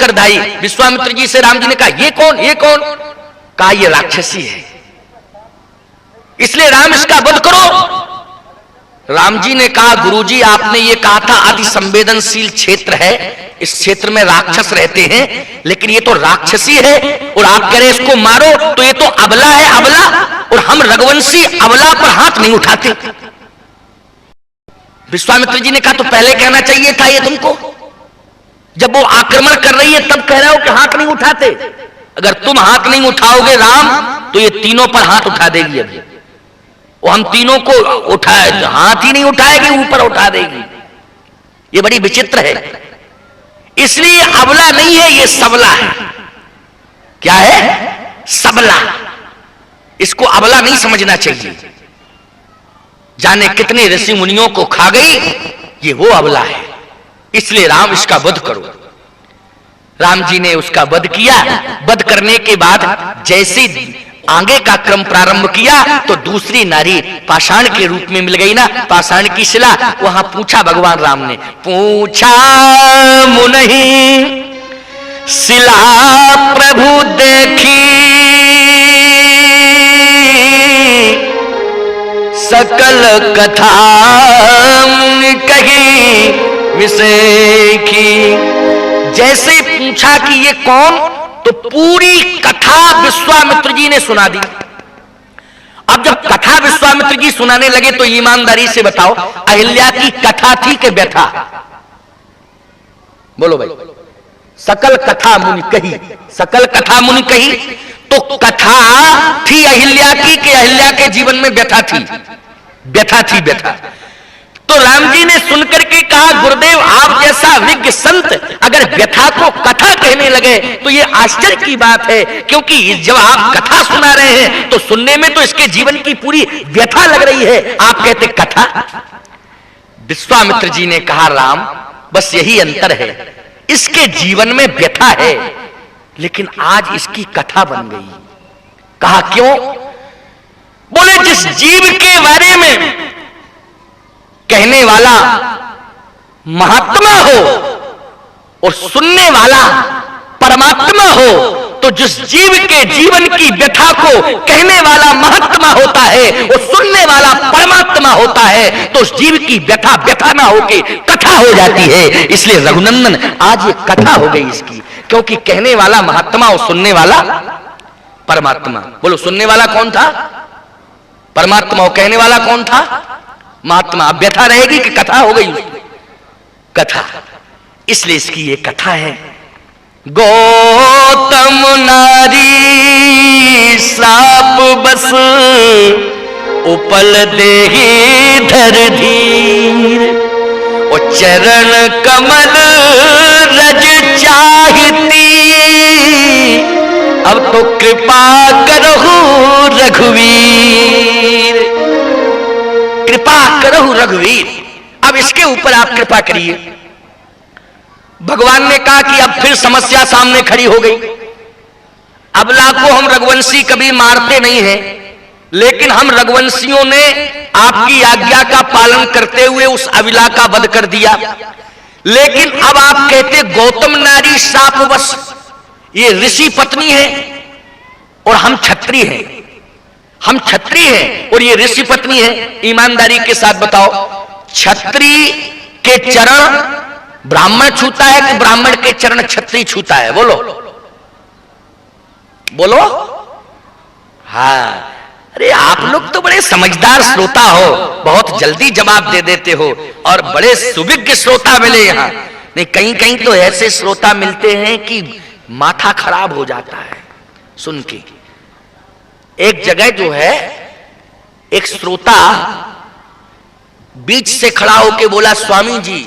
चक्करधारी। विश्वामित्र जी से राम जी ने कहा ये कौन, ये कौन? कहा ये राक्षसी है, इसलिए राम इसका वध करो। राम जी ने कहा गुरुजी आपने ये कहा था अति संवेदनशील क्षेत्र है, इस क्षेत्र में राक्षस रहते हैं, लेकिन ये तो राक्षसी है और आप कह रहे इसको मारो, तो ये तो अबला है, अबला, और हम रघुवंशी अबला पर हाथ नहीं उठाते। विश्वामित्र जी ने कहा तो पहले कहना चाहिए था ये तुमको, जब वो आक्रमण कर रही है तब कह रहे हो कि हाथ नहीं उठाते। अगर तुम हाथ नहीं उठाओगे राम तो ये तीनों पर हाथ उठा देगी। अभी वो हम तीनों को उठाए, हाथ ही नहीं उठाएगी, ऊपर उठा देगी। ये बड़ी विचित्र है, इसलिए अबला नहीं है, ये सबला है। क्या है? सबला। इसको अबला नहीं समझना चाहिए। जाने कितने ऋषि मुनियों को खा गई, ये वो अबला है, इसलिए राम इसका वध करो। राम जी ने उसका वध किया। वध करने के बाद जैसे आगे का क्रम प्रारंभ किया तो दूसरी नारी पाषाण के रूप में मिल गई ना, पाषाण की शिला। वहां पूछा भगवान राम ने, पूछा मुनि शिला प्रभु देखी, सकल कथा कही विषेखी। जैसे पूछा कि ये कौन, तो पूरी कथा विश्वामित्र जी ने सुना दी। अब जब कथा विश्वामित्र जी सुनाने लगे तो ईमानदारी से बताओ अहिल्या की कथा थी कि व्यथा? बोलो भाई। सकल कथा मुनि कही, सकल कथा मुनि कही, तो कथा थी अहिल्या की कि अहिल्या के जीवन में व्यथा थी? व्यथा थी, व्यथा। तो राम जी ने सुनकर के कहा गुरुदेव आप जैसा विज्ञ संत अगर व्यथा को कथा कहने लगे तो ये आश्चर्य की बात है, क्योंकि जब आप कथा सुना रहे हैं तो सुनने में तो इसके जीवन की पूरी व्यथा लग रही है, आप कहते कथा। विश्वामित्र जी ने कहा राम बस यही अंतर है, इसके जीवन में व्यथा है लेकिन आज इसकी कथा बन गई। कहा क्यों? बोले जिस जीव के बारे में कहने वाला महात्मा हो और सुनने वाला परमात्मा हो, तो जिस जीव के जीवन की व्यथा को कहने वाला महात्मा होता है और सुनने वाला परमात्मा होता है, तो उस जीव की व्यथा व्यथा ना होके कथा हो जाती है। इसलिए रघुनंदन आज ये कथा हो गई इसकी, क्योंकि कहने वाला महात्मा और सुनने वाला परमात्मा। बोलो सुनने वाला कौन था? परमात्मा। और कहने वाला कौन था? महात्मा। अब व्यथा रहेगी कि कथा हो गई? कथा। इसलिए इसकी ये कथा है। गौतम नारी श्राप बस उपल देहि धर धीर, और चरण कमल रज चाहती, अब तो कृपा करहु रघुवीर, कृपा करहु रघुवीर। अब इसके ऊपर आप कृपा करिए। भगवान ने कहा कि अब फिर समस्या सामने खड़ी हो गई। अबला को हम रघुवंशी कभी मारते नहीं हैं, लेकिन हम रघुवंशियों ने आपकी आज्ञा का पालन करते हुए उस अबला का वध कर दिया। लेकिन अब आप कहते गौतम नारी शापवश, ये ऋषि पत्नी है और हम क्षत्रिय हैं, हम क्षत्रिय हैं और ये ऋषि पत्नी है। ईमानदारी के साथ बताओ क्षत्रिय के चरण ब्राह्मण छूता है कि ब्राह्मण के चरण क्षत्रिय छूता है? बोलो बोलो। हाँ, अरे आप लोग तो बड़े समझदार श्रोता हो, बहुत जल्दी जवाब दे देते हो और बड़े सुविज्ञ श्रोता मिले यहाँ। नहीं, कहीं कहीं तो ऐसे श्रोता मिलते हैं कि माथा खराब हो जाता है सुन के। एक जगह जो है एक श्रोता बीच से खड़ा होके बोला, स्वामी जी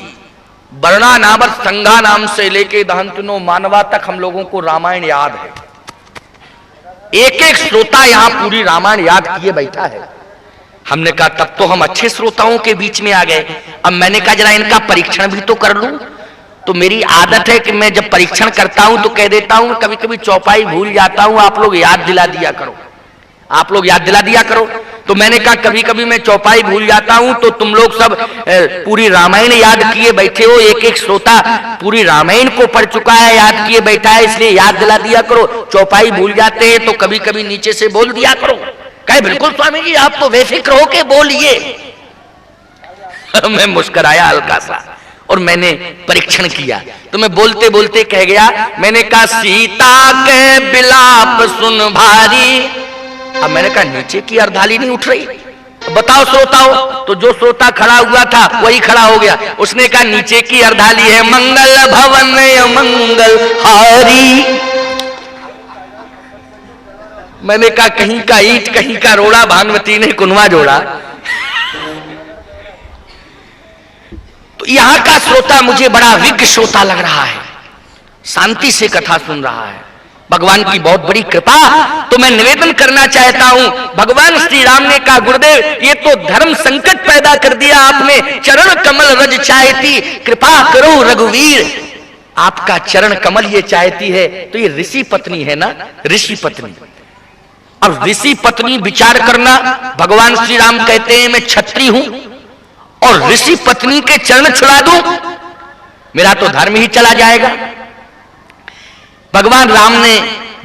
वर्णा नावर संगा नाम से लेके दहंतनो मानवा तक हम लोगों को रामायण याद है। एक एक श्रोता यहां पूरी रामायण याद किए बैठा है। हमने कहा तब तो हम अच्छे श्रोताओं के बीच में आ गए। अब मैंने कहा जरा इनका परीक्षण भी तो कर लूं। तो मेरी आदत है कि मैं जब परीक्षण करता हूं तो कह देता हूं कभी कभी चौपाई भूल जाता हूं, आप लोग याद दिला दिया करो, आप लोग याद दिला दिया करो। तो मैंने कहा कभी कभी मैं चौपाई भूल जाता हूं, तो तुम लोग सब पूरी रामायण याद किए बैठे हो, एक एक श्रोता पूरी रामायण को पढ़ चुका है, याद किए बैठा है, इसलिए याद दिला दिया करो। चौपाई भूल जाते हैं तो कभी कभी नीचे से बोल दिया करो। कहे बिल्कुल स्वामी जी, आप तो बेफिक्र होके बोलिए। मैं मुस्कुराया हल्का सा और मैंने परीक्षण किया, तो मैं बोलते बोलते कह गया, मैंने कहा सीता के बिलाप सुन भारी। अब मैंने कहा नीचे की अर्धाली नहीं उठ रही, बताओ श्रोताओ। तो जो श्रोता खड़ा हुआ था वही खड़ा हो गया, उसने कहा नीचे की अर्धाली है मंगल भवन मंगल हारी। मैंने कहा कहीं का ईंट कहीं का रोड़ा, भानुमती ने कुनवा जोड़ा। तो यहां का श्रोता मुझे बड़ा विज्ञ श्रोता लग रहा है, शांति से कथा सुन रहा है, भगवान की बहुत बड़ी कृपा। तो मैं निवेदन करना चाहता हूं, भगवान श्री राम ने कहा गुरुदेव ये तो धर्म संकट पैदा कर दिया आपने, चरण कमल रज चाहती कृपा करो रघुवीर। आपका चरण कमल ये चाहती है, तो ये ऋषि पत्नी है ना, ऋषि पत्नी। अब ऋषि पत्नी विचार करना, भगवान श्री राम कहते हैं मैं क्षत्रिय हूं और ऋषि पत्नी के चरण छुड़ा दूं, मेरा तो धर्म ही चला जाएगा। भगवान राम ने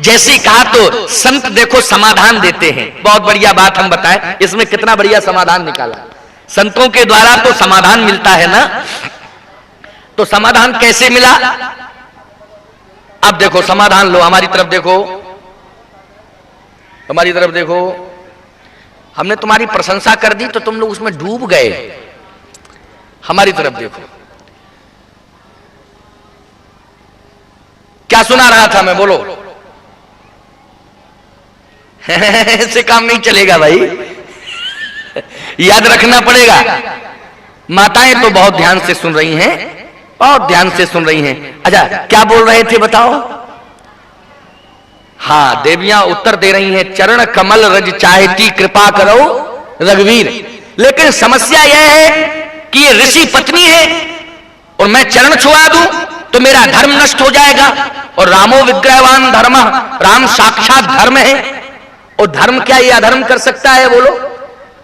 जैसे कहा तो संत देखो समाधान देते हैं। बहुत बढ़िया बात हम बताएं, इसमें कितना बढ़िया समाधान निकाला। संतों के द्वारा तो समाधान मिलता है ना, तो समाधान कैसे मिला? अब देखो समाधान लो, हमारी तरफ देखो, हमारी तरफ देखो। हमने तुम्हारी प्रशंसा कर दी तो तुम लोग उसमें डूब गए। हमारी तरफ देखो, क्या सुना रहा था मैं, बोलो। ऐसे काम नहीं चलेगा भाई, याद रखना पड़ेगा। माताएं तो बहुत ध्यान से सुन रही हैं, बहुत ध्यान से सुन रही हैं। अच्छा क्या बोल रहे थे बताओ? हाँ, देवियां उत्तर दे रही हैं, चरण कमल रज चाहती कृपा करो रघुवीर। लेकिन समस्या यह है कि ये ऋषि पत्नी है और मैं चरण छुआ दूं तो मेरा धर्म नष्ट हो जाएगा। और रामो विग्रहवान धर्म, राम साक्षात धर्म है, और धर्म क्या ये अधर्म कर सकता है? बोलो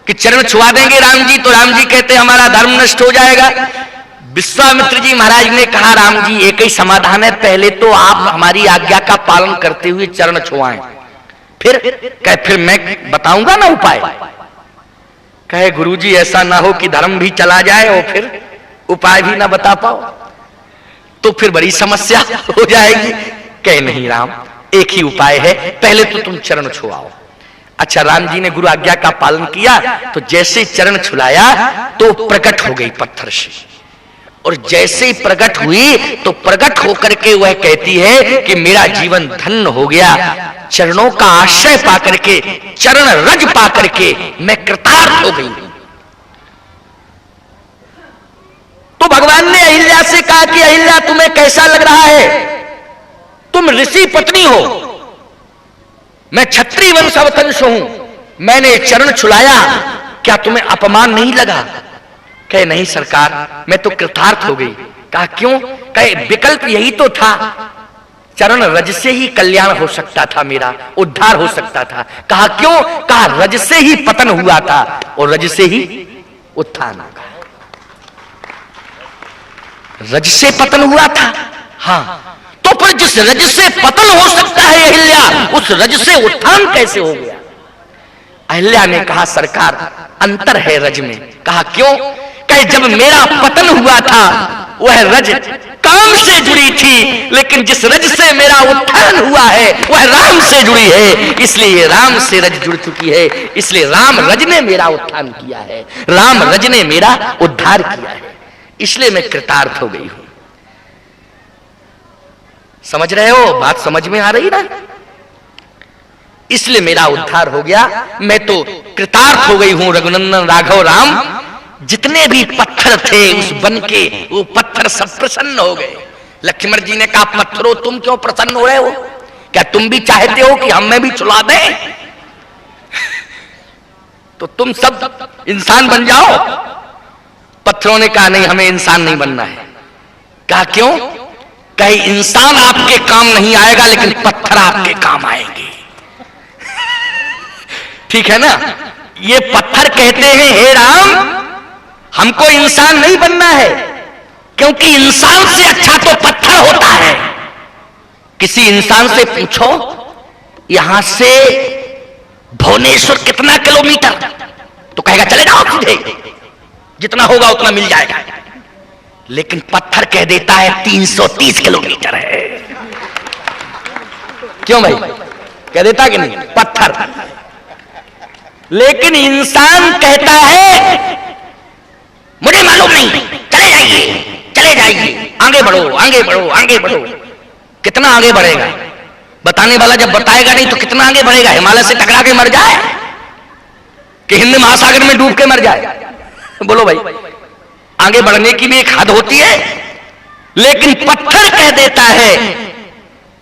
कि चरण छुआ देंगे राम जी तो राम जी कहते हमारा धर्म नष्ट हो जाएगा। विश्वामित्र जी महाराज ने कहा राम जी एक ही समाधान है, पहले तो आप हमारी आज्ञा का पालन करते हुए चरण छुआएं, फिर मैं बताऊंगा ना उपाय। कहे गुरुजी ऐसा ना हो कि धर्म भी चला जाए और फिर उपाय भी ना बता पाओ, तो फिर बड़ी समस्या हो जाएगी। कहे नहीं राम, एक ही उपाय है, पहले तो तुम चरण छुआओ। अच्छा, राम जी ने गुरु आज्ञा का पालन किया, तो जैसे चरण छुलाया तो प्रकट हो गई पत्थर से, और जैसे ही प्रकट हुई तो प्रकट होकर के वह कहती है कि मेरा जीवन धन्य हो गया, चरणों का आश्रय पाकर के, चरण रज पाकर के मैं कृतार्थ हो गई। तो भगवान ने अहिल्या से कहा कि अहिल्या तुम्हें कैसा लग रहा है? तुम ऋषि पत्नी हो, मैं क्षत्रिय वंशवतंश हूं, मैंने चरण छुलाया, क्या तुम्हें अपमान नहीं लगा? कहे नहीं सरकार, मैं तो कृतार्थ हो गई। कहा क्यों? कहे विकल्प यही तो था, चरण रज से ही कल्याण हो सकता था, मेरा उद्धार हो सकता था। कहा क्यों? कहा रज से ही पतन हुआ था और रज से ही उत्थान होगा। रज से पतन हुआ था, हाँ, तो फिर जिस रज से पतन हो सकता है अहिल्या, उस रज से उत्थान कैसे हो गया? अहिल्या ने कहा सरकार अंतर है रज में। कहा क्यों? कहे जब मेरा पतन हुआ था वह रज काम से जुड़ी थी, लेकिन जिस रज से मेरा उत्थान हुआ है वह राम से जुड़ी है, इसलिए राम से रज जुड़ चुकी है, इसलिए राम रज ने मेरा उत्थान किया है, राम रज ने मेरा उद्धार किया है, इसलिए मैं कृतार्थ हो गई हूं। समझ रहे हो बात? समझ में आ रही ना? इसलिए मेरा उद्धार हो गया, मैं तो कृतार्थ हो गई हूं। रघुनंदन राघव राम, जितने भी पत्थर थे उस वन के, वो पत्थर सब प्रसन्न हो गए। लक्ष्मण जी ने कहा पत्थरों तुम क्यों प्रसन्न हो रहे हो? क्या तुम भी चाहते हो कि हमें भी छुला दें? तो तुम सब इंसान बन जाओ। पत्थरों ने कहा नहीं, हमें इंसान नहीं बनना है। कहा क्यों? कहे इंसान आपके काम नहीं आएगा, लेकिन पत्थर आपके काम आएंगे। ठीक है ना? ये पत्थर कहते हैं, हे राम हमको इंसान नहीं बनना है, क्योंकि इंसान से अच्छा तो पत्थर होता है। किसी इंसान से पूछो यहां से भुवनेश्वर कितना किलोमीटर, तो कहेगा चले जाओ सीधे, जितना होगा उतना मिल जाएगा। लेकिन पत्थर कह देता है 330 किलोमीटर है। क्यों भाई, कह देता कि नहीं पत्थर? लेकिन इंसान कहता है मुझे मालूम नहीं, चले जाइए चले जाइए, आगे बढ़ो आगे बढ़ो आगे बढ़ो। कितना आगे बढ़ेगा? बताने वाला जब बताएगा नहीं तो कितना आगे बढ़ेगा? हिमालय से टकरा के मर जाए कि हिंद महासागर में डूब के मर जाए? बोलो भाई, आगे बढ़ने की भी एक हद होती है। लेकिन पत्थर कह देता है,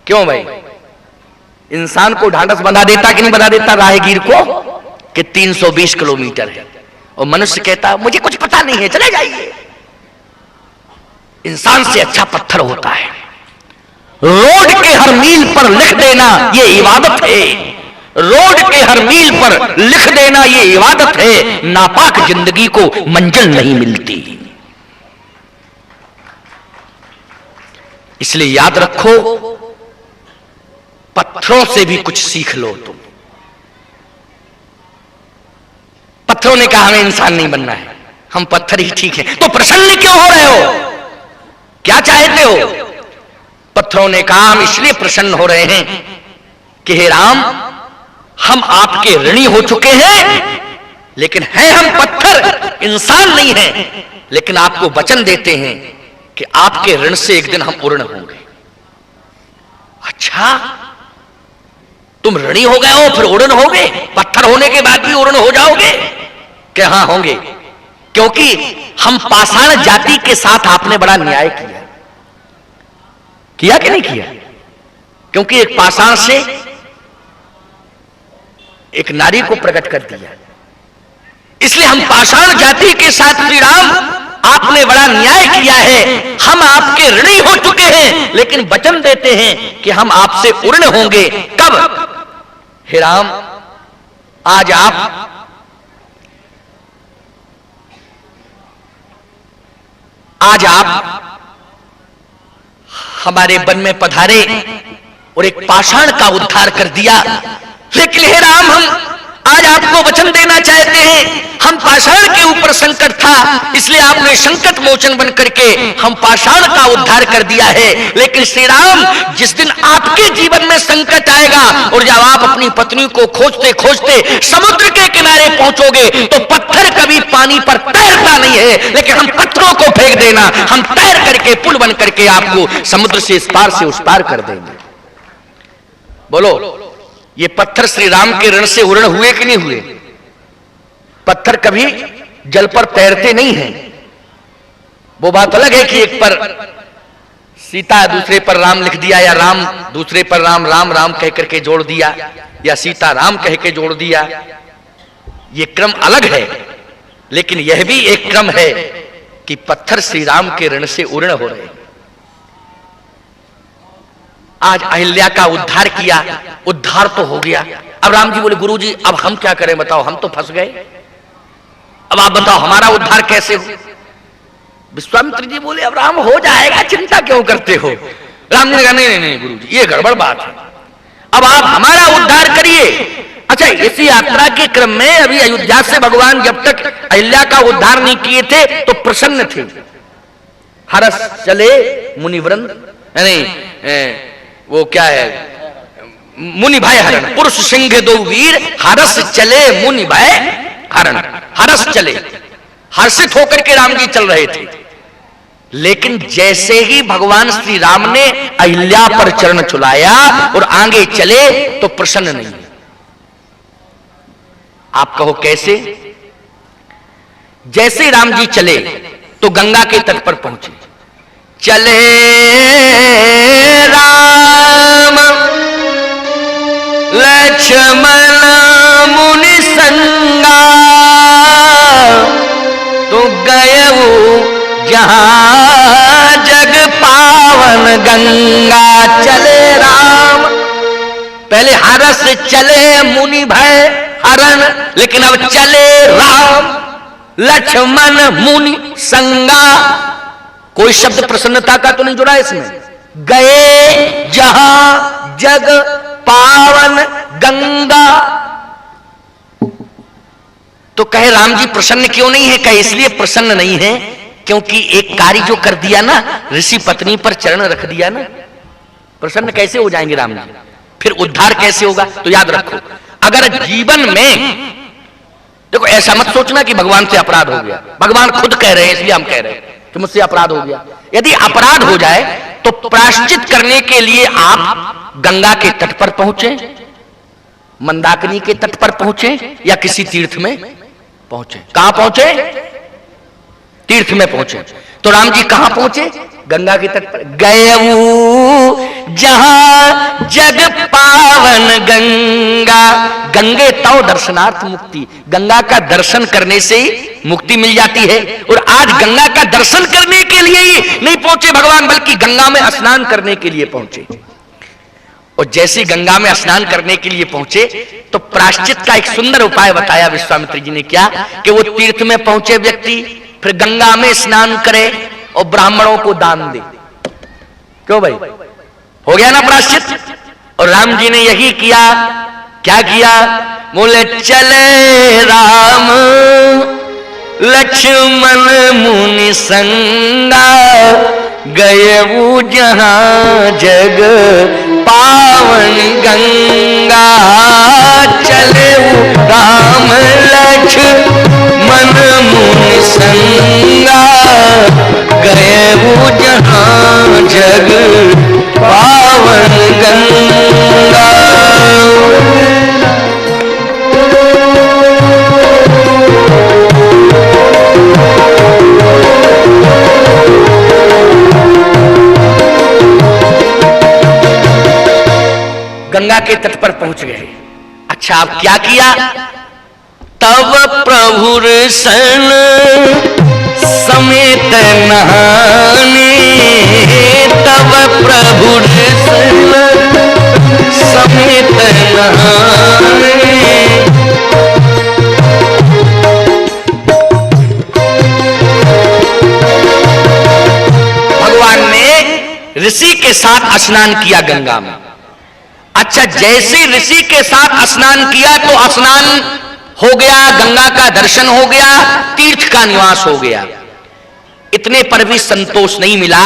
क्यों भाई, इंसान को ढांढस बंधा देता कि नहीं बंधा देता राहगीर को कि 320 किलोमीटर है, और मनुष्य कहता मुझे कुछ पता नहीं है चले जाइए। इंसान से अच्छा पत्थर होता है। रोड के हर मील पर लिख देना ये इबादत है, रोड के हर मील पर लिख देना ये इबादत है। नापाक जिंदगी को मंजिल नहीं मिलती। इसलिए याद रखो, पत्थरों से भी कुछ सीख लो तुम। पत्थरों ने कहा हमें इंसान नहीं बनना है, हम पत्थर ही ठीक है, तो प्रसन्न क्यों हो रहे हो? क्या चाहते हो? पत्थरों ने कहा हम इसलिए प्रसन्न हो रहे हैं कि हे राम हम आपके ऋणी हो चुके हैं, लेकिन हैं हम पत्थर, इंसान नहीं है। लेकिन आपको वचन देते हैं कि आपके ऋण से एक दिन हम पूर्ण होंगे। अच्छा, तुम ऋणी हो गए हो फिर उड़न होगे? पत्थर होने के बाद भी उड़न हो जाओगे? कि हाँ होंगे, क्योंकि हम पाषाण जाति के साथ आपने बड़ा न्याय किया कि नहीं किया? क्योंकि एक पाषाण से एक नारी को प्रकट कर दिया। इसलिए हम पाषाण जाति के साथ श्री राम आपने बड़ा न्याय किया है। हम आपके ऋणी हो चुके हैं, लेकिन वचन देते हैं कि हम आपसे उर्ण होंगे। कब? हे राम, आज आप हमारे वन में पधारे और एक पाषाण का उद्धार कर दिया। लेकिन हे राम, हम आज आपको वचन देना चाहते हैं, हम पाषाण के ऊपर संकट था, इसलिए आपने संकट मोचन बन करके हम पाषाण का उद्धार कर दिया है। लेकिन श्री राम, जिस दिन आपके जीवन में संकट आएगा और जब आप अपनी पत्नी को खोजते खोजते समुद्र के किनारे पहुंचोगे, तो पत्थर कभी पानी पर तैरता नहीं है, लेकिन हम पत्थरों को फेंक देना, हम तैर करके पुल बन करके आपको समुद्र से इस पार से उस पार कर देंगे। बोलो, ये पत्थर श्री राम के ऋण से उर्ण हुए कि नहीं हुए? पत्थर कभी जल पर तैरते नहीं हैं। वो बात अलग है कि एक पर सीता दूसरे पर राम लिख दिया, या राम दूसरे पर राम राम राम कह करके जोड़ दिया, या सीता राम कह के जोड़ दिया। ये क्रम अलग है, लेकिन यह भी एक क्रम है कि पत्थर श्री राम के ऋण से उर्ण हो रहे हैं। आज अहिल्या का उद्धार किया, उद्धार तो हो गया। अब राम जी बोले गुरुजी अब हम क्या करें, बताओ, हम तो फंस गए, अब आप बताओ हमारा उद्धार कैसे हो? विश्वामित्र जी बोले अब राम हो जाएगा, चिंता क्यों करते हो? राम जी ने कहा नहीं नहीं गुरुजी, ये गड़बड़ बात है, अब आप हमारा उद्धार करिए। अच्छा, इसी यात्रा के क्रम में अभी अयोध्या से भगवान जब तक अहिल्या का उद्धार नहीं किए थे तो प्रसन्न थे। हरस चले मुनिवृंद, यानी वो क्या है, मुनि भय हरण, पुरुष सिंह दो वीर, हरस चले मुनि भय हरण। हरस चले, हर्षित होकर के राम जी चल रहे थे। लेकिन जैसे ही भगवान श्री राम ने अहिल्या पर चरण चुलाया और आगे चले तो प्रसन्न नहीं। आप कहो कैसे? जैसे राम जी चले तो गंगा के तट पर पहुंचे। चले राम लक्ष्मण मुनि संगा, तो गयऊ जहां जग पावन गंगा। चले राम, पहले हरस चले मुनि भय हरण, लेकिन अब चले राम लक्ष्मण मुनि संगा। कोई शब्द प्रसन्नता का तो नहीं जुड़ा इसमें। गए जहां जग पावन गंगा, तो कहे राम जी प्रसन्न क्यों नहीं है? कहे इसलिए प्रसन्न नहीं है क्योंकि एक कार्य जो कर दिया ना, ऋषि पत्नी पर चरण रख दिया ना, प्रसन्न कैसे हो जाएंगे राम जी? फिर उद्धार कैसे होगा? तो याद रखो, अगर जीवन में देखो, ऐसा मत सोचना कि भगवान से अपराध हो गया। भगवान खुद कह रहे हैं, इसलिए हम कह रहे हैं कि मुझसे अपराध हो गया। यदि अपराध हो जाए तो प्रायश्चित करने के लिए आप गंगा के तट पर पहुंचे, मंदाकिनी के तट पर पहुंचे, या किसी तीर्थ में पहुंचे। कहां पहुंचे? तीर्थ में पहुंचे। तो राम जी कहां पहुंचे? गंगा के तट पर। गए जहां जग पावन गंगा, गंगे तव दर्शनार्थ मुक्ति। गंगा का दर्शन करने से ही मुक्ति मिल जाती है। और आज गंगा का दर्शन करने के लिए ही नहीं पहुंचे भगवान, बल्कि गंगा में स्नान करने के लिए पहुंचे। और जैसे गंगा में स्नान करने के लिए पहुंचे तो प्रायश्चित का एक सुंदर उपाय बताया विश्वामित्र जी ने। क्या? कि वो तीर्थ में पहुंचे व्यक्ति फिर गंगा में स्नान करे और ब्राह्मणों को दान दे। क्यों भाई? हो गया ना प्रायश्चित। और राम जी ने यही किया। क्या किया? बोले चले राम लक्ष्मण मुनि संगा, गए वो जहां जग पावन गंगा। चले वो राम लक्ष्मण मुनि संगा, गए वो जहां जग पावन गंगा। गंगा के तट पर पहुंच गए। अच्छा, अब क्या किया? तब प्रभुर सन समेत नहाने, तब प्रभुर सन समेत नहाने। भगवान ने ऋषि के साथ स्नान किया गंगा में। अच्छा, जैसे ऋषि के साथ स्नान किया तो स्नान हो गया, गंगा का दर्शन हो गया, तीर्थ का निवास हो गया। इतने पर भी संतोष नहीं मिला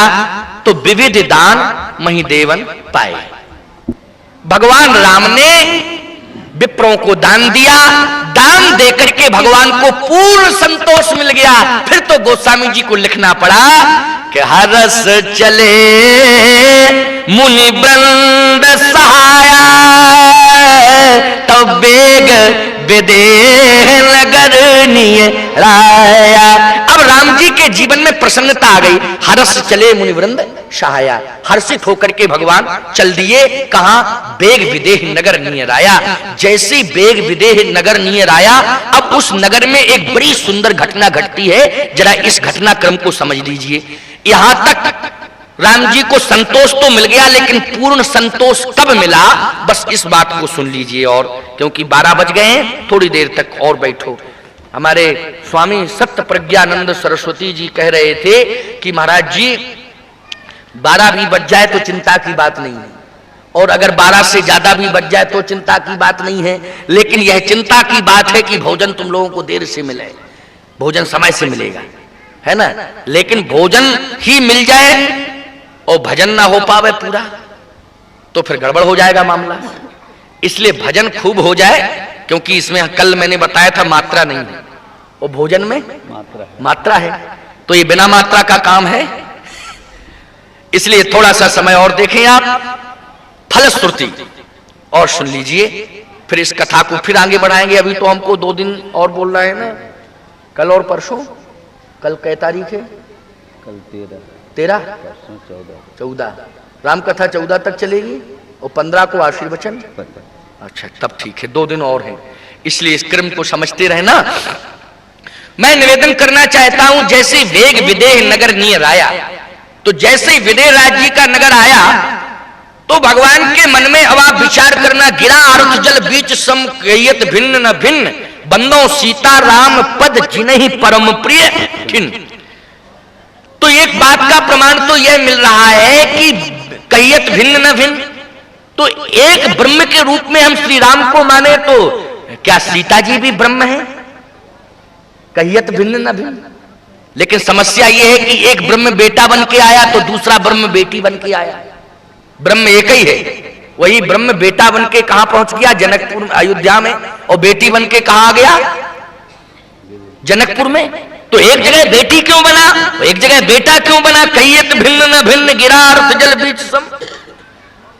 तो विविध दान महिदेवन पाए। भगवान राम ने विप्रों को दान दिया। दान देकर के भगवान को पूर्ण संतोष मिल गया। फिर तो गोस्वामी जी को लिखना पड़ा कि हरस चले मुनि वृंद सहाया, तब बेग विदेह नगर निय राया। अब राम जी के जीवन में प्रसन्नता आ गई। हरस चले मुनि वृंद सहाया, हर्षित होकर के भगवान चल दिए। कहां? बेग विदेह नगर निय राया। जैसे बेग विदेह नगर निय राया, अब उस नगर में एक बड़ी सुंदर घटना घटती है। जरा इस घटनाक्रम को समझ लीजिए। यहां तक राम जी को संतोष तो मिल गया, लेकिन पूर्ण संतोष कब मिला, बस इस बात को सुन लीजिए। और क्योंकि 12 बज गए हैं, थोड़ी देर तक और बैठो। हमारे स्वामी सत्य प्रज्ञानंद सरस्वती जी कह रहे थे कि महाराज जी 12 भी बज जाए तो चिंता की बात नहीं है, और अगर 12 से ज्यादा भी बज जाए तो चिंता की बात नहीं है, लेकिन यह चिंता की बात है कि भोजन तुम लोगों को देर से मिले। भोजन समय से मिलेगा, है ना, लेकिन भोजन ही मिल जाए और भजन ना हो पावे पूरा तो फिर गड़बड़ हो जाएगा मामला। इसलिए भजन खूब हो जाए, क्योंकि इसमें कल मैंने बताया था मात्रा नहीं है और भोजन में मात्रा है, तो ये बिना मात्रा का काम है। इसलिए थोड़ा सा समय और देखें आप, फलश्रुति और सुन लीजिए, फिर इस कथा को फिर आगे बढ़ाएंगे। अभी तो हमको 2 दिन और बोलना है ना, कल और परसों। कल कै तारीख है? कल 13, 14 राम कथा 14 तक चलेगी और 15 को आशीर्वचन। अच्छा, तब ठीक है, 2 दिन और हैं, इसलिए इस क्रम को समझते रहना। मैं निवेदन करना चाहता हूं, जैसे वेग विदेह नगर नियर आया, तो जैसे विदेह राज्य का नगर आया तो तो भगवान के मन में अब आप विचार करना, गिरा अर्थ जल बीच सम कहियत भिन्न न भिन्न, बंदो सीता राम पद जिन्हि परम प्रिय खिन। तो एक बात का प्रमाण तो यह मिल रहा है कि कहियत भिन्न न भिन्न, तो एक ब्रह्म के रूप में हम श्री राम को माने तो क्या सीता जी भी ब्रह्म है? कहियत भिन्न न भिन्न। लेकिन समस्या यह है कि एक ब्रह्म बेटा बन के आया तो दूसरा ब्रह्म बेटी बन के आया। ब्रह्म एक ही है, वही ब्रह्म बेटा बन के कहां पहुंच गया? जनकपुर अयोध्या में। और बेटी बन के कहां आ गया? जनकपुर में। तो एक जगह बेटी क्यों बना, एक जगह बेटा क्यों बना? कहियत भिन्न न भिन्न, गिरा अर्थ जल बीच सम।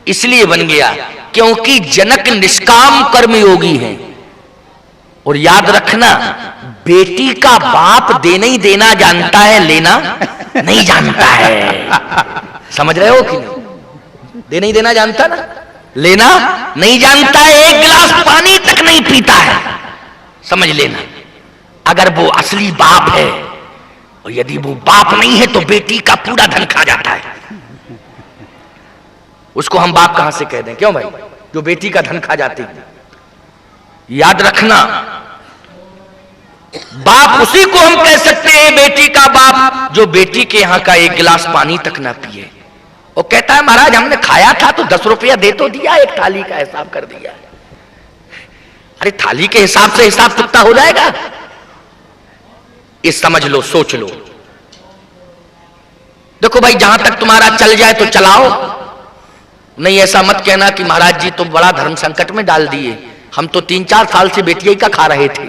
इसलिए बन गया क्योंकि जनक निष्काम कर्मयोगी है। और याद रखना, बेटी का बाप देना ही देना जानता है, लेना नहीं जानता है। समझ रहे हो कि नहीं? देना ही देना जानता ना, लेना नहीं जानता है। एक गिलास पानी तक नहीं पीता है, समझ लेना। अगर वो असली बाप है, और यदि वो बाप नहीं है तो बेटी का पूरा धन खा जाता है। उसको हम बाप कहां से कह दें? क्यों भाई? जो बेटी का धन खा जाती है। याद रखना, बाप उसी को हम कह सकते हैं बेटी का बाप जो बेटी के यहां का एक गिलास पानी तक ना पिए। वो कहता है महाराज हमने खाया था तो 10 रुपया दे तो दिया, एक थाली का हिसाब कर दिया। अरे थाली के हिसाब से हिसाब कितना हो जाएगा? इस समझ लो, सोच लो। देखो भाई, जहां तक तुम्हारा चल जाए तो चलाओ, नहीं ऐसा मत कहना कि महाराज जी तो बड़ा धर्म संकट में डाल दिए, हम तो 3-4 साल से बेटियां का खा रहे थे,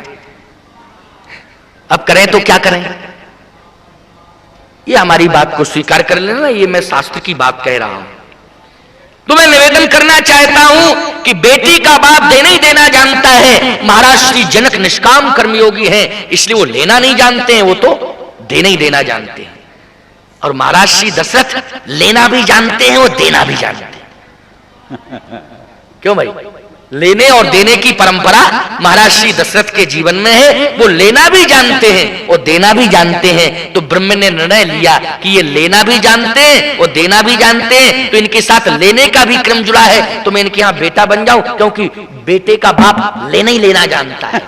अब करें तो क्या करें? ये हमारी बात को स्वीकार कर लेना, ये मैं शास्त्र की बात कह रहा हूं। तो मैं निवेदन करना चाहता हूं कि बेटी का बाप देना ही देना जानता है। महाराज श्री जनक निष्काम कर्मयोगी हैं, इसलिए वो लेना नहीं जानते हैं, वो तो देना ही देना जानते हैं। और महाराज श्री दशरथ लेना भी जानते हैं, वो देना भी जानते हैं। क्यों भाई? लेने और देने की परंपरा महाराज श्री दशरथ के जीवन में है। वो लेना भी जानते हैं और देना भी जानते हैं। तो ब्रह्म ने निर्णय लिया कि ये लेना भी जानते हैं और देना भी जानते हैं, तो इनके साथ लेने का भी क्रम जुड़ा है, तो मैं इनके यहां बेटा बन जाऊं, क्योंकि बेटे का बाप लेना ही लेना जानता है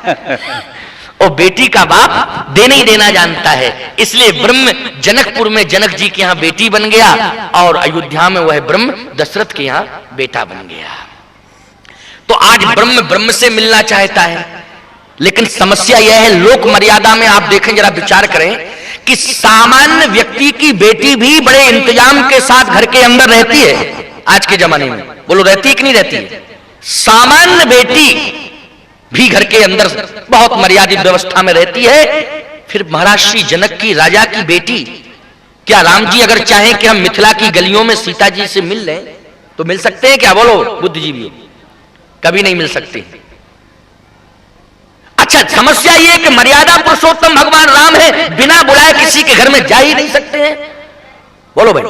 और बेटी का बाप देना ही देना जानता है। इसलिए ब्रह्म जनकपुर में जनक जी के यहां बेटी बन गया और अयोध्या में वह ब्रह्म दशरथ के यहां बेटा बन गया। तो आज ब्रह्म ब्रह्म से मिलना चाहता है, लेकिन समस्या यह है, लोक मर्यादा में आप देखें, जरा विचार करें कि सामान्य व्यक्ति की बेटी भी बड़े इंतजाम के साथ घर के अंदर रहती है। आज के जमाने में बोलो, रहती है कि नहीं रहती है? सामान्य बेटी भी घर के अंदर बहुत मर्यादित व्यवस्था में रहती है। फिर महाराज श्री जनक की, राजा की बेटी, क्या राम जी अगर चाहें कि हम मिथिला की गलियों में सीता जी से मिल लें तो मिल सकते हैं क्या? बोलो बुद्धिजीवी, कभी नहीं मिल सकती। अच्छा, समस्या ये कि मर्यादा पुरुषोत्तम भगवान राम है, बिना बुलाए किसी के घर में जा ही नहीं सकते हैं। बोलो भाई,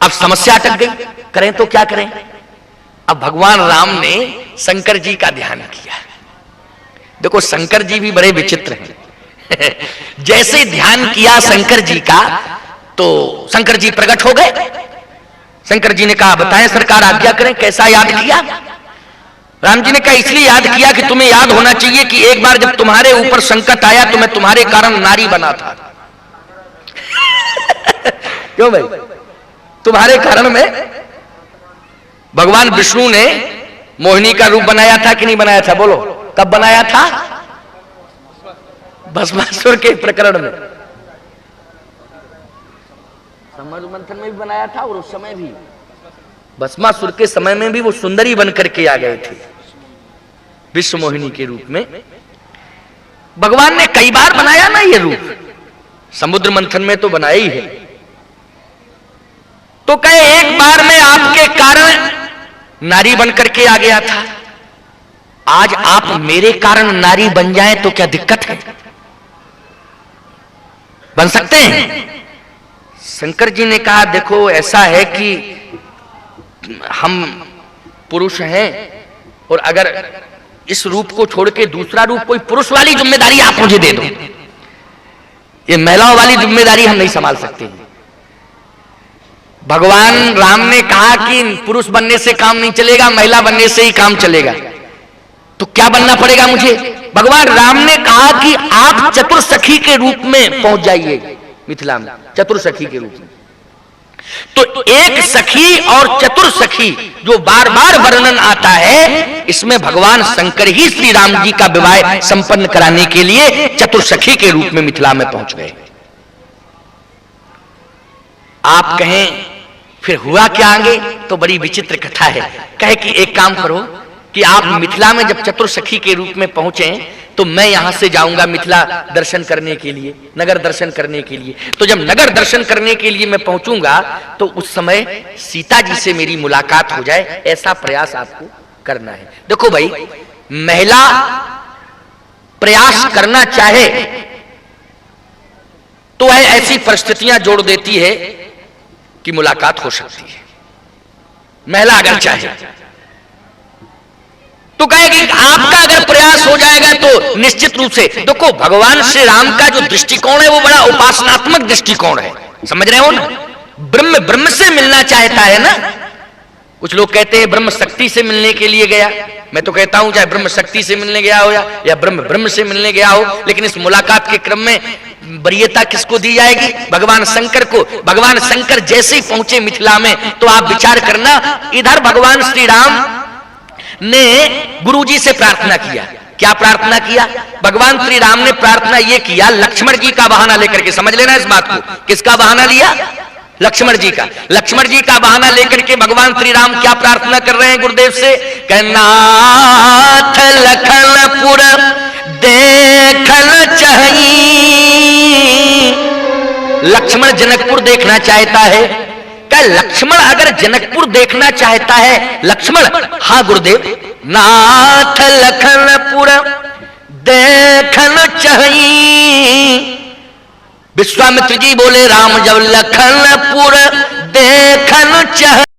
अब समस्या अटक गई, करें तो क्या करें? अब भगवान राम ने शंकर जी का ध्यान किया। देखो, शंकर जी भी बड़े विचित्र हैं। जैसे ध्यान किया शंकर जी का, तो शंकर जी प्रकट हो गए। शंकर जी ने कहा, बताएं सरकार, आज्ञा करें, कैसा याद किया? राम जी ने कहा, इसलिए याद किया कि तुम्हें याद होना चाहिए कि एक बार जब तुम्हारे ऊपर संकट आया तो मैं तुम्हारे कारण नारी बना था। क्यों भाई? तुम्हारे कारण में भगवान विष्णु ने मोहिनी का रूप बनाया था कि नहीं बनाया था? बोलो, कब बनाया था? भस्मासुर के प्रकरण में, समर मंथन में भी बनाया था, और उस समय भी भस्मासुर के समय में भी वो सुंदरी बनकर के आ गए थे विश्व मोहिनी के रूप में। भगवान ने कई बार बनाया ना ये रूप, समुद्र मंथन में तो बनाया ही है। तो कहे, एक बार में आपके कारण नारी बनकर के आ गया था, आज आप मेरे कारण नारी बन जाएं तो क्या दिक्कत है? बन सकते हैं। शंकर जी ने कहा, देखो ऐसा है कि हम पुरुष हैं, और अगर इस रूप को छोड़ के दूसरा रूप, कोई पुरुष वाली जिम्मेदारी आप मुझे दे दो, ये महिलाओं वाली जिम्मेदारी हम नहीं संभाल सकते। भगवान राम ने कहा कि पुरुष बनने से काम नहीं चलेगा, महिला बनने से ही काम चलेगा। तो क्या बनना पड़ेगा मुझे? भगवान राम ने कहा कि आप चतुर्सखी के रूप में पहुंच जाइए मिथिला में, चतुर्सखी के रूप में। तो एक सखी और चतुर्सखी जो बार बार वर्णन आता है, इसमें भगवान शंकर ही श्री राम जी का विवाह संपन्न कराने के लिए चतुर्सखी के रूप में मिथिला में पहुंच गए। आप कहें फिर हुआ क्या आगे? तो बड़ी विचित्र कथा है। कहे कि एक काम करो कि आप मिथिला में जब चतुर्सखी के रूप में पहुंचे तो मैं यहां से जाऊंगा मिथिला दर्शन करने के लिए, नगर दर्शन करने के लिए। तो जब नगर दर्शन करने के लिए मैं पहुंचूंगा तो उस समय सीता जी से मेरी मुलाकात हो जाए, ऐसा प्रयास आपको करना है। देखो भाई, महिला प्रयास करना चाहे तो वह ऐसी परिस्थितियां जोड़ देती है कि मुलाकात हो सकती है। महिला अगर चाहे तो कहेगी आपका अगर प्रयास हो जाएगा तो निश्चित रूप से। देखो, भगवान श्री राम का जो दृष्टिकोण है वो बड़ा उपासनात्मक दृष्टिकोण है, समझ रहे हो ना? ब्रह्म ब्रह्म से मिलना चाहता है ना। कुछ लोग कहते हैं ब्रह्म शक्ति से मिलने के लिए गया। मैं तो कहता हूं चाहे ब्रह्म शक्ति से मिलने गया हो या ब्रह्म ब्रह्म से मिलने गया हो, लेकिन इस मुलाकात के क्रम में वरीयता किसको दी जाएगी? भगवान शंकर को। भगवान शंकर जैसे ही पहुंचे मिथिला में तो आप विचार करना, इधर भगवान श्री राम ने गुरुजी से प्रार्थना किया। क्या प्रार्थना किया? भगवान श्री राम ने प्रार्थना यह किया, लक्ष्मण जी का बहाना लेकर के। समझ लेना इस बात को, किसका बहाना लिया? लक्ष्मण जी का। लक्ष्मण जी का बहाना लेकर के भगवान श्री राम क्या प्रार्थना कर रहे हैं गुरुदेव से? नाथ लखनपुर देखन चाहिए। लक्ष्मण जनकपुर देखना चाहता है। क्या लक्ष्मण अगर जनकपुर देखना चाहता है? लक्ष्मण, हाँ गुरुदेव, नाथ लखनपुर देखन चाहिए। विश्वामित्र जी बोले राम जब लखनपुर देखन चाहिए